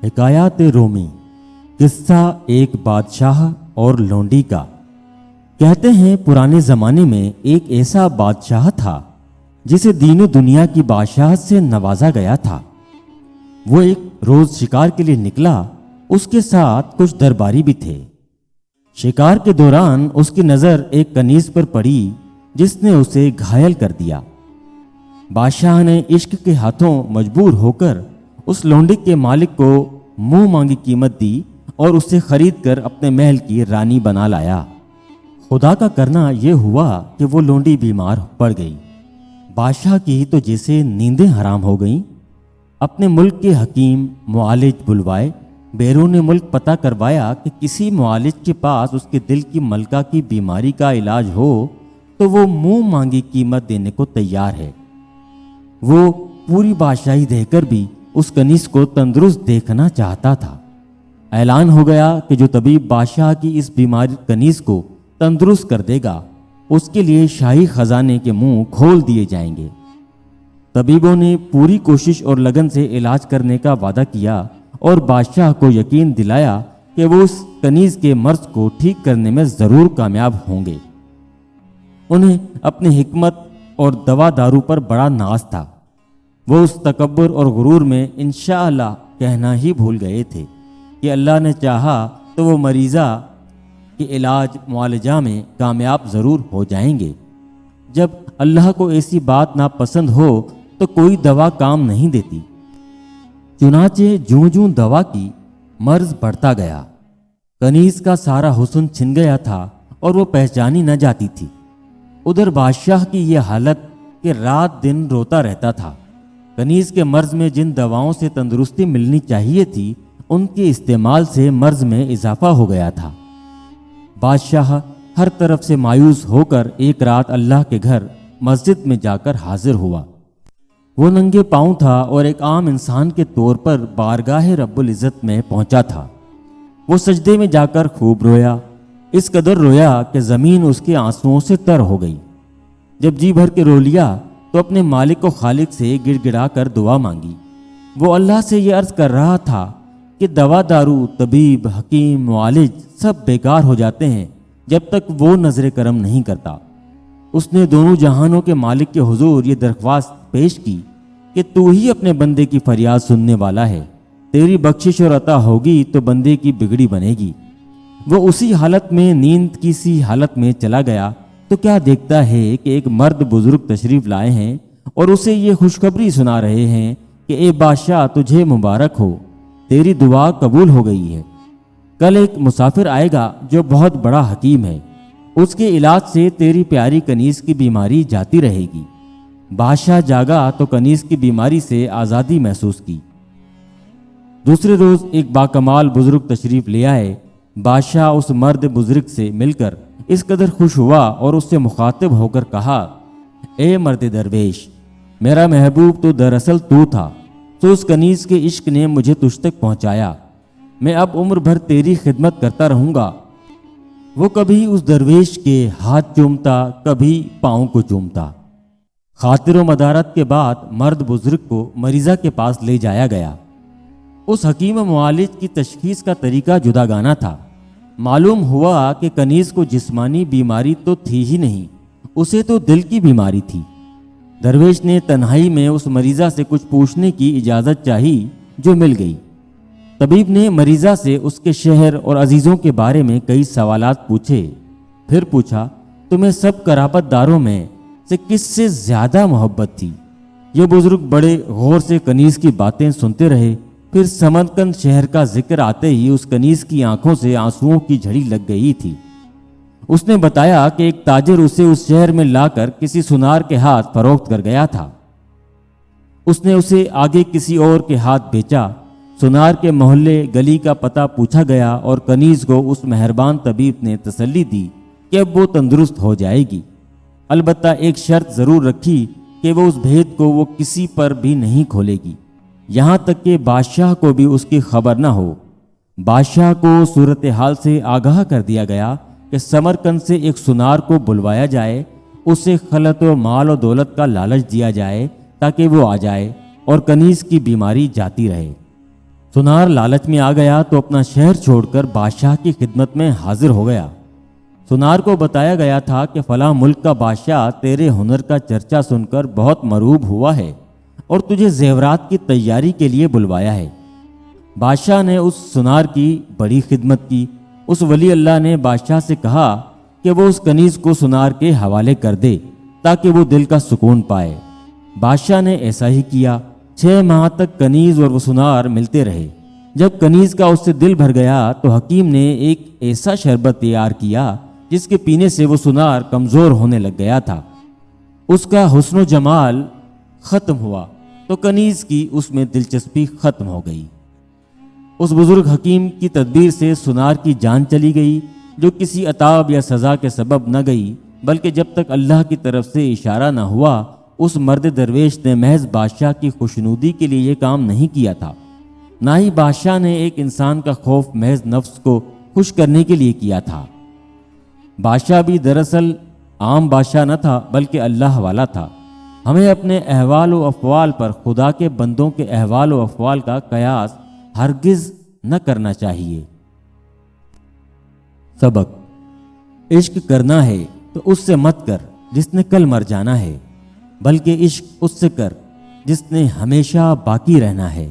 حکایات رومی، قصہ ایک بادشاہ اور لونڈی کا۔ کہتے ہیں پرانے زمانے میں ایک ایسا بادشاہ تھا جسے دین و دنیا کی بادشاہت سے نوازا گیا تھا۔ وہ ایک روز شکار کے لیے نکلا، اس کے ساتھ کچھ درباری بھی تھے۔ شکار کے دوران اس کی نظر ایک کنیز پر پڑی جس نے اسے گھائل کر دیا۔ بادشاہ نے عشق کے ہاتھوں مجبور ہو کر اس لونڈی کے مالک کو منہ مانگی قیمت دی اور اسے خرید کر اپنے محل کی رانی بنا لایا۔ خدا کا کرنا یہ ہوا کہ وہ لونڈی بیمار پڑ گئی۔ بادشاہ کی تو جیسے نیندیں حرام ہو گئیں۔ اپنے ملک کے حکیم معالج بلوائے، بیرون ملک پتہ کروایا کہ کسی معالج کے پاس اس کے دل کی ملکہ کی بیماری کا علاج ہو تو وہ منہ مانگی قیمت دینے کو تیار ہے۔ وہ پوری بادشاہی دے کر بھی اس کنیز کو تندرست دیکھنا چاہتا تھا۔ اعلان ہو گیا کہ جو طبیب بادشاہ کی اس بیماری کنیز کو تندرست کر دے گا اس کے لیے شاہی خزانے کے منہ کھول دیے جائیں گے۔ طبیبوں نے پوری کوشش اور لگن سے علاج کرنے کا وعدہ کیا اور بادشاہ کو یقین دلایا کہ وہ اس کنیز کے مرض کو ٹھیک کرنے میں ضرور کامیاب ہوں گے۔ انہیں اپنی حکمت اور دوا دارو پر بڑا ناز تھا۔ وہ اس تکبر اور غرور میں انشاءاللہ کہنا ہی بھول گئے تھے کہ اللہ نے چاہا تو وہ مریضہ کے علاج معالجہ میں کامیاب ضرور ہو جائیں گے۔ جب اللہ کو ایسی بات ناپسند ہو تو کوئی دوا کام نہیں دیتی۔ چنانچہ جوں جوں دوا کی مرض بڑھتا گیا۔ کنیز کا سارا حسن چھن گیا تھا اور وہ پہچانی نہ جاتی تھی۔ ادھر بادشاہ کی یہ حالت کہ رات دن روتا رہتا تھا۔ کنیز کے مرض میں جن دواؤں سے تندرستی ملنی چاہیے تھی ان کے استعمال سے مرض میں اضافہ ہو گیا تھا۔ بادشاہ ہر طرف سے مایوس ہو کر ایک رات اللہ کے گھر مسجد میں جا کر حاضر ہوا۔ وہ ننگے پاؤں تھا اور ایک عام انسان کے طور پر بارگاہ رب العزت میں پہنچا تھا۔ وہ سجدے میں جا کر خوب رویا، اس قدر رویا کہ زمین اس کے آنسوؤں سے تر ہو گئی۔ جب جی بھر کے رو لیا تو اپنے مالک و خالق سے گڑ گڑا کر دعا مانگی۔ وہ اللہ سے یہ عرض کر رہا تھا کہ دوا دارو، طبیب، حکیم، معالج سب بیکار ہو جاتے ہیں جب تک وہ نظر کرم نہیں کرتا۔ اس نے دونوں جہانوں کے مالک کے حضور یہ درخواست پیش کی کہ تو ہی اپنے بندے کی فریاد سننے والا ہے، تیری بخشش اور عطا ہوگی تو بندے کی بگڑی بنے گی۔ وہ اسی حالت میں نیند کی سی حالت میں چلا گیا تو کیا دیکھتا ہے کہ ایک مرد بزرگ تشریف لائے ہیں اور اسے یہ خوشخبری سنا رہے ہیں کہ اے بادشاہ تجھے مبارک ہو، تیری دعا قبول ہو گئی ہے۔ کل ایک مسافر آئے گا جو بہت بڑا حکیم ہے، اس کے علاج سے تیری پیاری کنیز کی بیماری جاتی رہے گی۔ بادشاہ جاگا تو کنیز کی بیماری سے آزادی محسوس کی۔ دوسرے روز ایک باکمال بزرگ تشریف لے آئے۔ بادشاہ اس مرد بزرگ سے مل کر اس قدر خوش ہوا اور اس سے مخاطب ہو کر کہا، اے مرد درویش، میرا محبوب تو دراصل تو تھا، تو اس کنیز کے عشق نے مجھے تجھ تک پہنچایا۔ میں اب عمر بھر تیری خدمت کرتا رہوں گا۔ وہ کبھی اس درویش کے ہاتھ چومتا، کبھی پاؤں کو چومتا۔ خاطر و مدارت کے بعد مرد بزرگ کو مریضہ کے پاس لے جایا گیا۔ اس حکیم معالج کی تشخیص کا طریقہ جداگانہ تھا۔ معلوم ہوا کہ کنیز کو جسمانی بیماری تو تھی ہی نہیں، اسے تو دل کی بیماری تھی۔ درویش نے تنہائی میں اس مریضہ سے کچھ پوچھنے کی اجازت چاہی جو مل گئی۔ طبیب نے مریضہ سے اس کے شہر اور عزیزوں کے بارے میں کئی سوالات پوچھے۔ پھر پوچھا، تمہیں سب قرابت داروں میں سے کس سے زیادہ محبت تھی؟ یہ بزرگ بڑے غور سے کنیز کی باتیں سنتے رہے۔ پھر سمرقند شہر کا ذکر آتے ہی اس کنیز کی آنکھوں سے آنسوؤں کی جھڑی لگ گئی تھی۔ اس نے بتایا کہ ایک تاجر اسے اس شہر میں لا کر کسی سنار کے ہاتھ فروخت کر گیا تھا۔ اس نے اسے آگے کسی اور کے ہاتھ بیچا۔ سنار کے محلے گلی کا پتہ پوچھا گیا اور کنیز کو اس مہربان طبیب نے تسلی دی کہ اب وہ تندرست ہو جائے گی۔ البتہ ایک شرط ضرور رکھی کہ وہ اس بھید کو وہ کسی پر بھی نہیں کھولے گی، یہاں تک کہ بادشاہ کو بھی اس کی خبر نہ ہو۔ بادشاہ کو صورتحال سے آگاہ کر دیا گیا کہ سمرقند سے ایک سنار کو بلوایا جائے، اسے خلط و مال و دولت کا لالچ دیا جائے تاکہ وہ آ جائے اور کنیز کی بیماری جاتی رہے۔ سنار لالچ میں آ گیا تو اپنا شہر چھوڑ کر بادشاہ کی خدمت میں حاضر ہو گیا۔ سنار کو بتایا گیا تھا کہ فلاں ملک کا بادشاہ تیرے ہنر کا چرچا سن کر بہت مروب ہوا ہے اور تجھے زیورات کی تیاری کے لیے بلوایا ہے۔ بادشاہ نے اس سنار کی بڑی خدمت کی۔ اس ولی اللہ نے بادشاہ سے کہا کہ وہ اس کنیز کو سنار کے حوالے کر دے تاکہ وہ دل کا سکون پائے۔ بادشاہ نے ایسا ہی کیا۔ 6 ماہ تک کنیز اور وہ سنار ملتے رہے۔ جب کنیز کا اس سے دل بھر گیا تو حکیم نے ایک ایسا شربت تیار کیا جس کے پینے سے وہ سنار کمزور ہونے لگ گیا تھا۔ اس کا حسن و جمال ختم ہوا تو کنیز کی اس میں دلچسپی ختم ہو گئی۔ اس بزرگ حکیم کی تدبیر سے سنار کی جان چلی گئی، جو کسی عتاب یا سزا کے سبب نہ گئی، بلکہ جب تک اللہ کی طرف سے اشارہ نہ ہوا اس مرد درویش نے محض بادشاہ کی خوشنودی کے لیے یہ کام نہیں کیا تھا، نہ ہی بادشاہ نے ایک انسان کا خوف محض نفس کو خوش کرنے کے لیے کیا تھا۔ بادشاہ بھی دراصل عام بادشاہ نہ تھا بلکہ اللہ والا تھا۔ ہمیں اپنے احوال و افعال پر خدا کے بندوں کے احوال و افعال کا قیاس ہرگز نہ کرنا چاہیے۔ سبق: عشق کرنا ہے تو اس سے مت کر جس نے کل مر جانا ہے، بلکہ عشق اس سے کر جس نے ہمیشہ باقی رہنا ہے۔